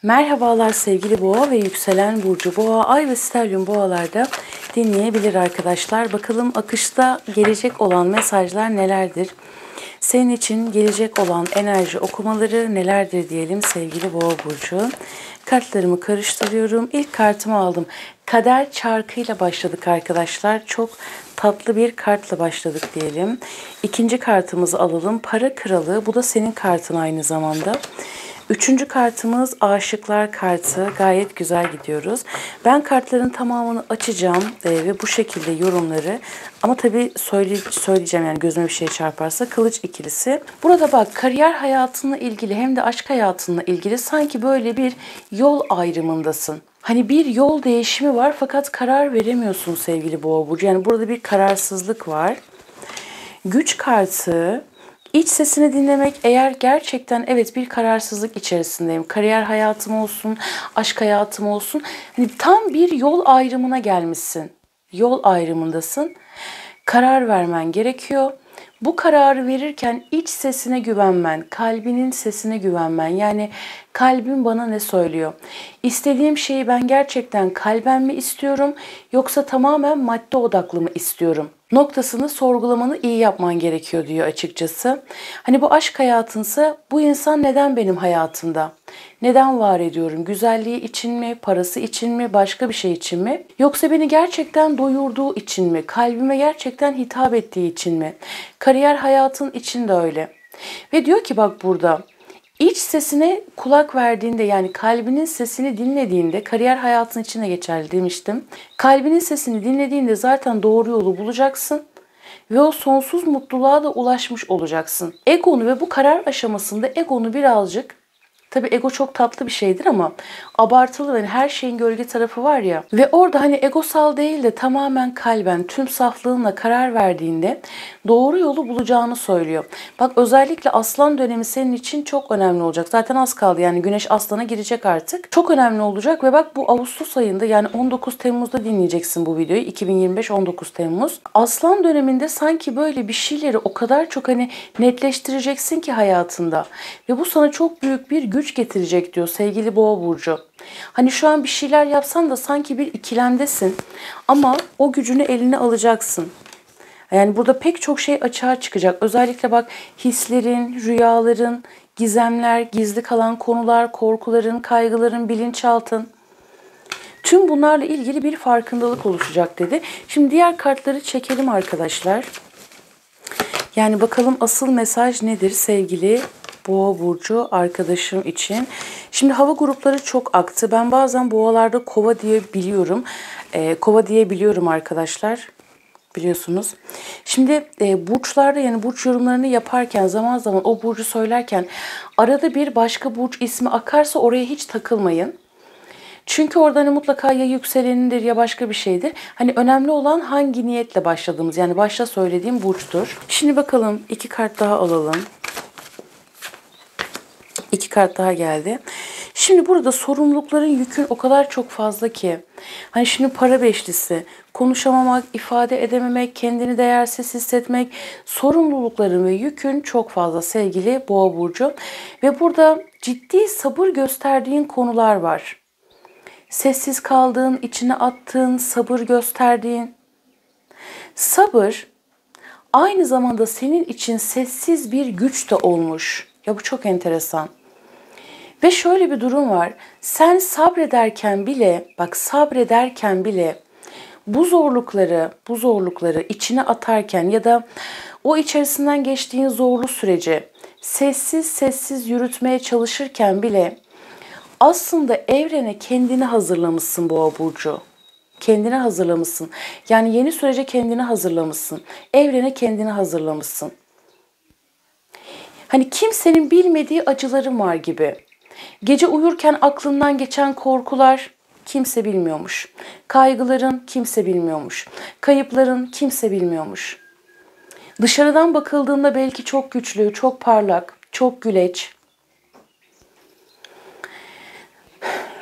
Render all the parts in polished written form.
Merhabalar sevgili boğa ve yükselen burcu boğa, ay ve stelyum boğalarda dinleyebilir arkadaşlar. Bakalım akışta gelecek olan mesajlar nelerdir? Senin için gelecek olan enerji okumaları nelerdir diyelim sevgili boğa burcu. Kartlarımı karıştırıyorum. İlk kartımı aldım. Kader çarkıyla başladık arkadaşlar. Çok tatlı bir kartla başladık diyelim. İkinci kartımızı alalım. Para kralı. Bu da senin kartın aynı zamanda. Üçüncü kartımız aşıklar kartı. Gayet güzel gidiyoruz. Ben kartların tamamını açacağım ve bu şekilde yorumları, ama tabii söyleyeceğim yani gözüme bir şey çarparsa, kılıç ikilisi. Burada bak, kariyer hayatınla ilgili hem de aşk hayatınla ilgili sanki böyle bir yol ayrımındasın. Hani bir yol değişimi var fakat karar veremiyorsun sevgili boğa burcu. Yani burada bir kararsızlık var. Güç kartı. İç sesini dinlemek, eğer gerçekten evet bir kararsızlık içerisindeyim. Kariyer hayatım olsun, aşk hayatım olsun. Hani tam bir yol ayrımına gelmişsin. Yol ayrımındasın. Karar vermen gerekiyor. Bu kararı verirken iç sesine güvenmen, kalbinin sesine güvenmen. Yani kalbim bana ne söylüyor? İstediğim şeyi ben gerçekten kalben mi istiyorum yoksa tamamen madde odaklı mı istiyorum? Noktasını sorgulamanı iyi yapman gerekiyor diyor açıkçası. Hani bu aşk hayatınsa bu insan neden benim hayatımda? Neden var ediyorum? Güzelliği için mi, parası için mi, başka bir şey için mi? Yoksa beni gerçekten doyurduğu için mi? Kalbime gerçekten hitap ettiği için mi? Kariyer hayatın için de öyle. Ve diyor ki bak burada, İç sesine kulak verdiğinde, yani kalbinin sesini dinlediğinde, kariyer hayatın içine geçerli demiştim. Kalbinin sesini dinlediğinde zaten doğru yolu bulacaksın ve o sonsuz mutluluğa da ulaşmış olacaksın. Egonu ve bu karar aşamasında egonu birazcık, tabii ego çok tatlı bir şeydir ama abartılı, yani her şeyin gölge tarafı var ya. Ve orada hani egosal değil de tamamen kalben, tüm saflığınla karar verdiğinde doğru yolu bulacağını söylüyor. Bak, özellikle aslan dönemi senin için çok önemli olacak. Zaten az kaldı, yani güneş aslana girecek artık. Çok önemli olacak ve bak, bu Ağustos ayında, yani 19 Temmuz'da dinleyeceksin bu videoyu. 2025 19 Temmuz. Aslan döneminde sanki böyle bir şeyleri o kadar çok hani netleştireceksin ki hayatında. Ve bu sana çok büyük bir güç getirecek diyor sevgili boğa burcu. Hani şu an bir şeyler yapsan da sanki bir ikilemdesin ama o gücünü eline alacaksın. Yani burada pek çok şey açığa çıkacak. Özellikle bak, hislerin, rüyaların, gizemler, gizli kalan konular, korkuların, kaygıların, bilinçaltın. Tüm bunlarla ilgili bir farkındalık oluşacak dedi. Şimdi diğer kartları çekelim arkadaşlar. Yani bakalım asıl mesaj nedir sevgili Boğa burcu arkadaşım için. Şimdi hava grupları çok aktı. Ben bazen boğalarda kova diye biliyorum. Kova diye biliyorum arkadaşlar. Biliyorsunuz. Şimdi burçlarda, yani burç yorumlarını yaparken zaman zaman o burcu söylerken arada bir başka burç ismi akarsa oraya hiç takılmayın. Çünkü orada hani mutlaka ya yükselenindir ya başka bir şeydir. Hani önemli olan hangi niyetle başladığımız, yani başta söylediğim burçtur. Şimdi bakalım, 2 kart daha alalım. 2 kart daha geldi. Şimdi burada sorumlulukların yükün o kadar çok fazla ki. Hani şimdi para beşlisi, konuşamamak, ifade edememek, kendini değersiz hissetmek, sorumlulukların ve yükün çok fazla sevgili Boğa burcu. Ve burada ciddi sabır gösterdiğin konular var. Sessiz kaldığın, içine attığın, sabır gösterdiğin. Sabır aynı zamanda senin için sessiz bir güç de olmuş. Ya bu çok enteresan. Ve şöyle bir durum var. Sen sabrederken bile, bak sabrederken bile bu zorlukları içine atarken ya da o içerisinden geçtiğin zorlu süreci sessiz sessiz yürütmeye çalışırken bile aslında evrene kendini hazırlamışsın Boğa burcu. Kendini hazırlamışsın. Yani yeni sürece kendini hazırlamışsın. Evrene kendini hazırlamışsın. Hani kimsenin bilmediği acıların var gibi. Gece uyurken aklından geçen korkular kimse bilmiyormuş. Kaygıların kimse bilmiyormuş. Kayıpların kimse bilmiyormuş. Dışarıdan bakıldığında belki çok güçlü, çok parlak, çok güleç.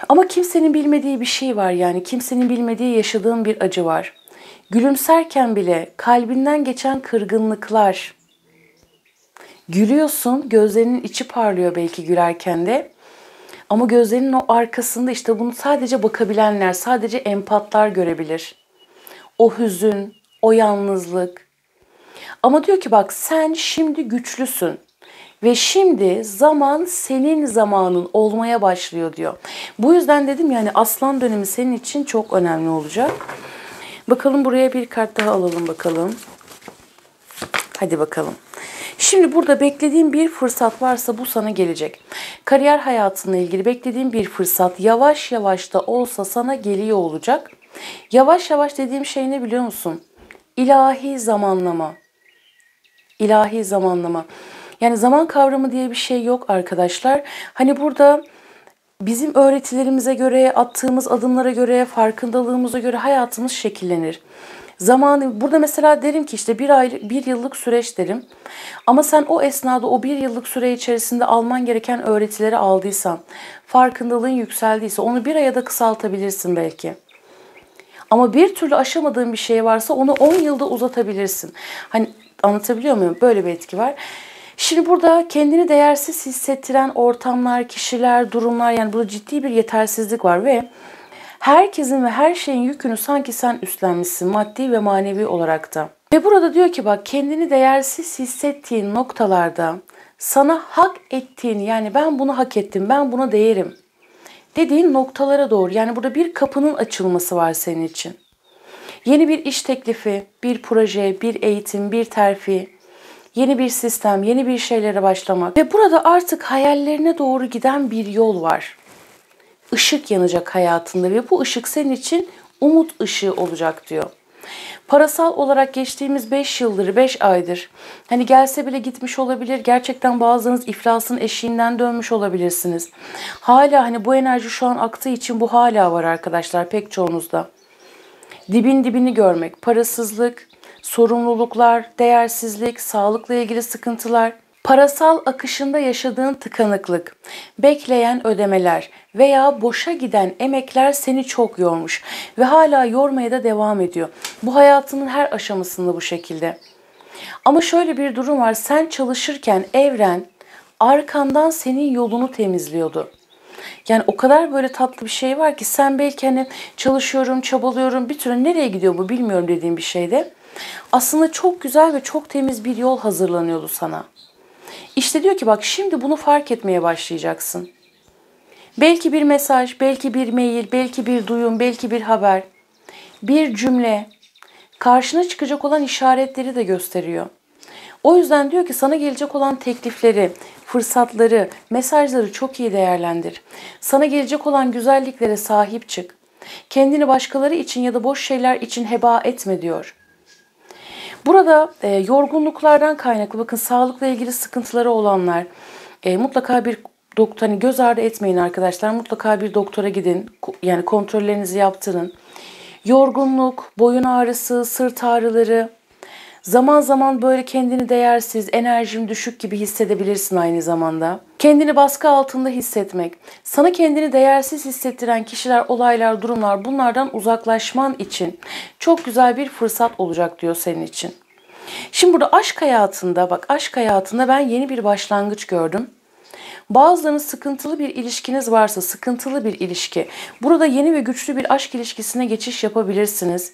Ama kimsenin bilmediği bir şey var, yani kimsenin bilmediği yaşadığın bir acı var. Gülümserken bile kalbinden geçen kırgınlıklar. Gülüyorsun, gözlerinin içi parlıyor belki gülerken de. Ama gözlerinin o arkasında işte bunu sadece bakabilenler, sadece empatlar görebilir. O hüzün, o yalnızlık. Ama diyor ki bak sen şimdi güçlüsün. Ve şimdi zaman senin zamanın olmaya başlıyor diyor. Bu yüzden dedim yani aslan dönemi senin için çok önemli olacak. Bakalım buraya bir kart daha alalım bakalım. Hadi bakalım. Şimdi burada beklediğin bir fırsat varsa bu sana gelecek. Kariyer hayatınla ilgili beklediğin bir fırsat yavaş yavaş da olsa sana geliyor olacak. Yavaş yavaş dediğim şey ne biliyor musun? İlahi zamanlama. İlahi zamanlama. Yani zaman kavramı diye bir şey yok arkadaşlar. Hani burada bizim öğretilerimize göre, attığımız adımlara göre, farkındalığımıza göre hayatımız şekillenir. Zamanı burada mesela derim ki işte bir yıllık süreç derim. Ama sen o esnada o bir yıllık süre içerisinde alman gereken öğretileri aldıysan, farkındalığın yükseldiyse onu bir aya da kısaltabilirsin belki. Ama bir türlü aşamadığın bir şey varsa onu 10 yılda uzatabilirsin. Hani anlatabiliyor muyum? Böyle bir etki var. Şimdi burada kendini değersiz hissettiren ortamlar, kişiler, durumlar yani burada ciddi bir yetersizlik var ve herkesin ve her şeyin yükünü sanki sen üstlenmişsin maddi ve manevi olarak da. Ve burada diyor ki bak kendini değersiz hissettiğin noktalarda sana hak ettiğini yani ben bunu hak ettim, ben buna değerim dediğin noktalara doğru yani burada bir kapının açılması var senin için. Yeni bir iş teklifi, bir proje, bir eğitim, bir terfi, yeni bir sistem, yeni bir şeylere başlamak. Ve burada artık hayallerine doğru giden bir yol var. Işık yanacak hayatında ve bu ışık senin için umut ışığı olacak diyor. Parasal olarak geçtiğimiz 5 yıldır, 5 aydır hani gelse bile gitmiş olabilir. Gerçekten bazılarınız iflasın eşiğinden dönmüş olabilirsiniz. Hala hani bu enerji şu an aktığı için bu hala var arkadaşlar pek çoğunuzda. Dibin dibini görmek, parasızlık, sorumluluklar, değersizlik, sağlıkla ilgili sıkıntılar, parasal akışında yaşadığın tıkanıklık, bekleyen ödemeler veya boşa giden emekler seni çok yormuş ve hala yormaya da devam ediyor. Bu hayatının her aşamasında bu şekilde. Ama şöyle bir durum var, sen çalışırken evren arkandan senin yolunu temizliyordu. Yani o kadar böyle tatlı bir şey var ki sen belki hani çalışıyorum, çabalıyorum bir türlü nereye gidiyor bu bilmiyorum dediğim bir şeyde. Aslında çok güzel ve çok temiz bir yol hazırlanıyordu sana. İşte diyor ki bak şimdi bunu fark etmeye başlayacaksın. Belki bir mesaj, belki bir mail, belki bir duyum, belki bir haber, bir cümle karşına çıkacak olan işaretleri de gösteriyor. O yüzden diyor ki sana gelecek olan teklifleri, fırsatları, mesajları çok iyi değerlendir. Sana gelecek olan güzelliklere sahip çık. Kendini başkaları için ya da boş şeyler için heba etme diyor. Burada yorgunluklardan kaynaklı bakın sağlıkla ilgili sıkıntıları olanlar mutlaka bir doktor hani göz ardı etmeyin arkadaşlar. Mutlaka bir doktora gidin. Yani kontrollerinizi yaptırın. Yorgunluk, boyun ağrısı, sırt ağrıları, zaman zaman böyle kendini değersiz, enerjin düşük gibi hissedebilirsin aynı zamanda. Kendini baskı altında hissetmek, sana kendini değersiz hissettiren kişiler, olaylar, durumlar bunlardan uzaklaşman için çok güzel bir fırsat olacak diyor senin için. Şimdi burada aşk hayatında bak aşk hayatında ben yeni bir başlangıç gördüm. Bazılarınız sıkıntılı bir ilişkiniz varsa sıkıntılı bir ilişki. Burada yeni ve güçlü bir aşk ilişkisine geçiş yapabilirsiniz.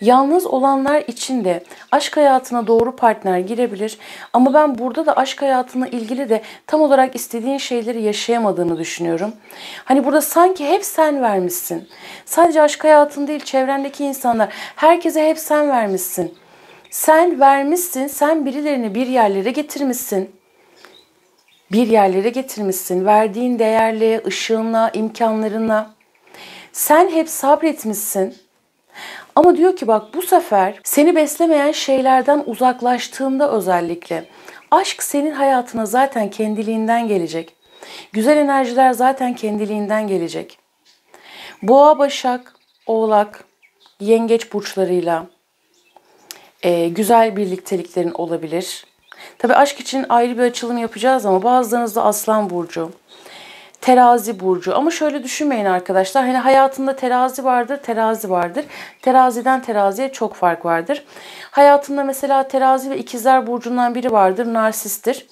Yalnız olanlar için de aşk hayatına doğru partner girebilir. Ama ben burada da aşk hayatına ilgili de tam olarak istediğin şeyleri yaşayamadığını düşünüyorum. Hani burada sanki hep sen vermişsin. Sadece aşk hayatın değil çevrendeki insanlar. Herkese hep sen vermişsin. Sen vermişsin, sen birilerini bir yerlere getirmişsin. Bir yerlere getirmişsin. Verdiğin değerle, ışığınla, imkanlarınla. Sen hep sabretmişsin. Ama diyor ki bak bu sefer seni beslemeyen şeylerden uzaklaştığında özellikle aşk senin hayatına zaten kendiliğinden gelecek. Güzel enerjiler zaten kendiliğinden gelecek. Boğa, Başak, Oğlak, Yengeç burçlarıyla güzel birlikteliklerin olabilir. Tabii aşk için ayrı bir açılım yapacağız ama bazılarınız da Aslan burcu, Terazi burcu. Ama şöyle düşünmeyin arkadaşlar. Hani hayatında terazi vardır, terazi vardır. Teraziden teraziye çok fark vardır. Hayatında mesela terazi ve ikizler burcundan biri vardır, narsisttir.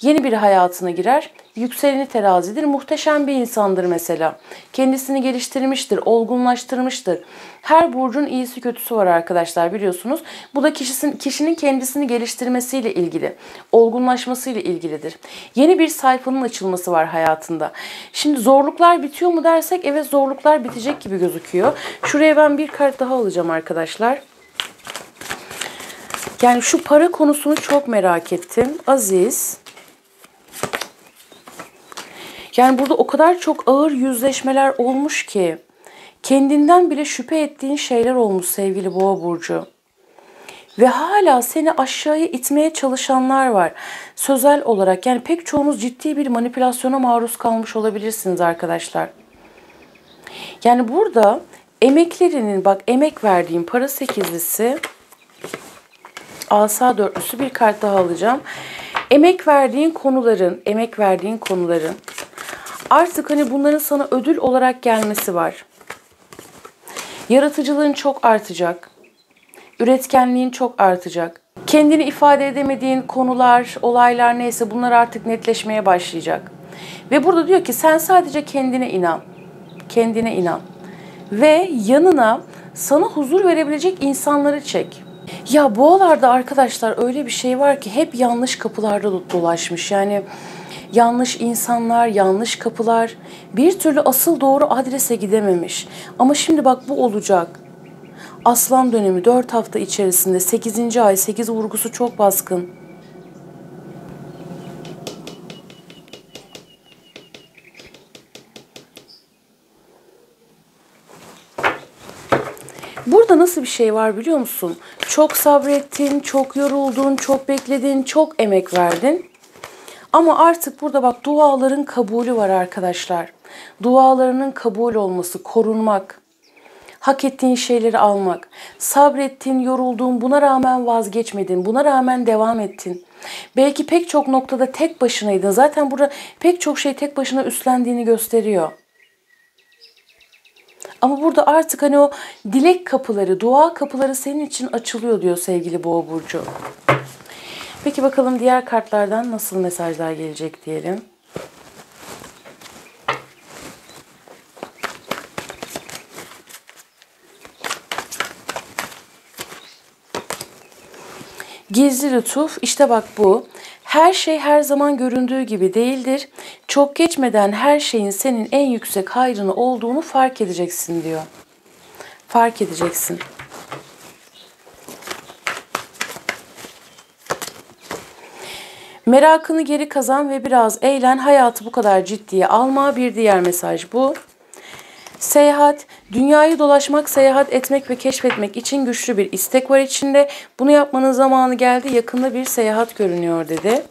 Yeni biri hayatına girer. Yükseleni terazidir. Muhteşem bir insandır mesela. Kendisini geliştirmiştir, olgunlaştırmıştır. Her burcun iyisi kötüsü var arkadaşlar, biliyorsunuz. Bu da kişinin kendisini geliştirmesiyle ilgili, olgunlaşmasıyla ilgilidir. Yeni bir sayfanın açılması var hayatında. Şimdi zorluklar bitiyor mu dersek, evet zorluklar bitecek gibi gözüküyor. Şuraya ben bir kart daha alacağım arkadaşlar. Yani şu para konusunu çok merak ettim. Aziz. Yani burada o kadar çok ağır yüzleşmeler olmuş ki kendinden bile şüphe ettiğin şeyler olmuş sevgili Boğa burcu. Ve hala seni aşağıya itmeye çalışanlar var. Sözel olarak yani pek çoğunuz ciddi bir manipülasyona maruz kalmış olabilirsiniz arkadaşlar. Yani burada emeklerinin, bak emek verdiğim para sekizlisi, asa dörtlüsü, bir kart daha alacağım. Emek verdiğin konuların artık hani bunların sana ödül olarak gelmesi var. Yaratıcılığın çok artacak. Üretkenliğin çok artacak. Kendini ifade edemediğin konular, olaylar neyse bunlar artık netleşmeye başlayacak. Ve burada diyor ki sen sadece kendine inan. Kendine inan. Ve yanına sana huzur verebilecek insanları çek. Ya boğalarda arkadaşlar öyle bir şey var ki hep yanlış kapılarda dolaşmış. Yani yanlış insanlar, yanlış kapılar, bir türlü asıl doğru adrese gidememiş. Ama şimdi bak bu olacak. Aslan dönemi 4 hafta içerisinde 8. ay, 8 vurgusu çok baskın. Burada nasıl bir şey var biliyor musun? Çok sabrettin, çok yoruldun, çok bekledin, çok emek verdin. Ama artık burada bak duaların kabulü var arkadaşlar. Dualarının kabul olması, korunmak, hak ettiğin şeyleri almak. Sabrettin, yoruldun, buna rağmen vazgeçmedin, buna rağmen devam ettin. Belki pek çok noktada tek başınaydın. Zaten burada pek çok şey tek başına üstlendiğini gösteriyor. Ama burada artık hani o dilek kapıları, dua kapıları senin için açılıyor diyor sevgili Boğa burcu. Peki bakalım diğer kartlardan nasıl mesajlar gelecek diyelim. Gizli lütuf, işte bak bu. Her şey her zaman göründüğü gibi değildir. Çok geçmeden her şeyin senin en yüksek hayrını olduğunu fark edeceksin diyor. Fark edeceksin. Merakını geri kazan ve biraz eğlen. Hayatı bu kadar ciddiye alma. Bir diğer mesaj bu. Seyahat, dünyayı dolaşmak, seyahat etmek ve keşfetmek için güçlü bir istek var içinde. Bunu yapmanın zamanı geldi. Yakında bir seyahat görünüyor dedi.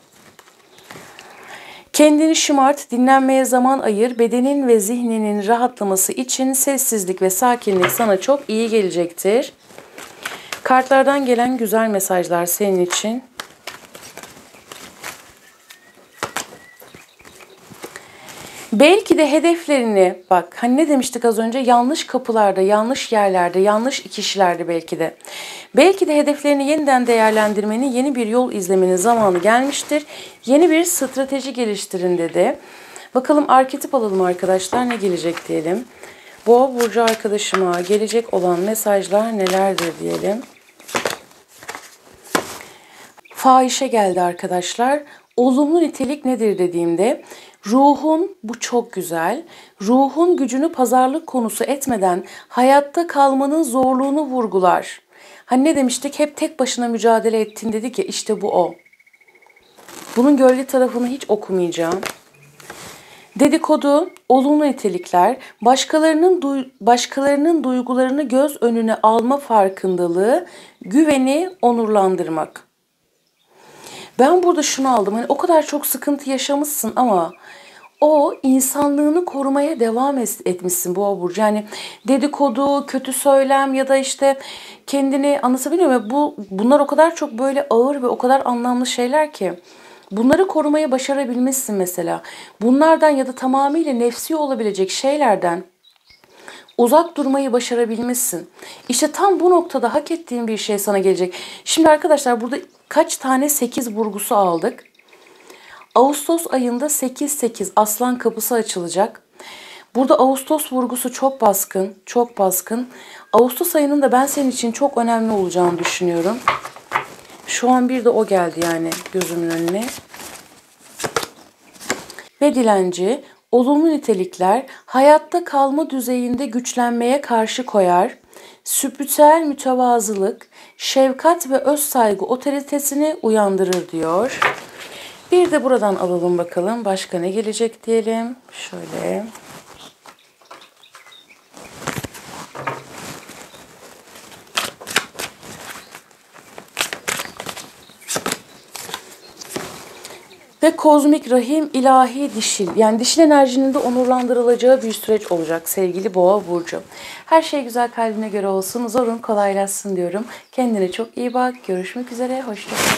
Kendini şımart, dinlenmeye zaman ayır. Bedenin ve zihninin rahatlaması için sessizlik ve sakinlik sana çok iyi gelecektir. Kartlardan gelen güzel mesajlar senin için. Belki de hedeflerini, bak hani ne demiştik az önce, yanlış kapılarda, yanlış yerlerde, yanlış kişilerde belki de. Belki de hedeflerini yeniden değerlendirmenin, yeni bir yol izlemenin zamanı gelmiştir. Yeni bir strateji geliştirin dedi. Bakalım arketip alalım arkadaşlar, ne gelecek diyelim. Boğa burcu arkadaşıma gelecek olan mesajlar nelerdir diyelim. Fahişe geldi arkadaşlar. Olumlu nitelik nedir dediğimde ruhun, bu çok güzel, ruhun gücünü pazarlık konusu etmeden hayatta kalmanın zorluğunu vurgular. Hani ne demiştik, hep tek başına mücadele ettin dedik ya, işte bu o. Bunun gölge tarafını hiç okumayacağım. Dedikodu, olumlu nitelikler, başkalarının duygularını göz önüne alma farkındalığı, güveni onurlandırmak. Ben burada şunu aldım. Hani o kadar çok sıkıntı yaşamışsın ama o insanlığını korumaya devam etmişsin Boğa burcu. Yani dedikodu, kötü söylem ya da işte kendini anlatabiliyor muyum? Bunlar o kadar çok böyle ağır ve o kadar anlamlı şeyler ki. Bunları korumaya başarabilmişsin mesela. Bunlardan ya da tamamıyla nefsi olabilecek şeylerden uzak durmayı başarabilmişsin. İşte tam bu noktada hak ettiğin bir şey sana gelecek. Şimdi arkadaşlar burada kaç tane 8 vurgusu aldık? Ağustos ayında 8-8 Aslan kapısı açılacak. Burada Ağustos vurgusu çok baskın, çok baskın. Ağustos ayının da ben senin için çok önemli olacağını düşünüyorum. Şu an bir de o geldi yani gözümün önüne. Ve dilenci, olumlu nitelikler hayatta kalma düzeyinde güçlenmeye karşı koyar. Spiritüel mütevazılık, şefkat ve öz saygı otoritesini uyandırır diyor. Bir de buradan alalım bakalım. Başka ne gelecek diyelim. Şöyle. Ve kozmik rahim ilahi dişil. Yani dişil enerjinin de onurlandırılacağı bir süreç olacak sevgili Boğa burcu. Her şey güzel kalbine göre olsun. Zorun kolaylaşsın diyorum. Kendine çok iyi bak. Görüşmek üzere. Hoşça kal.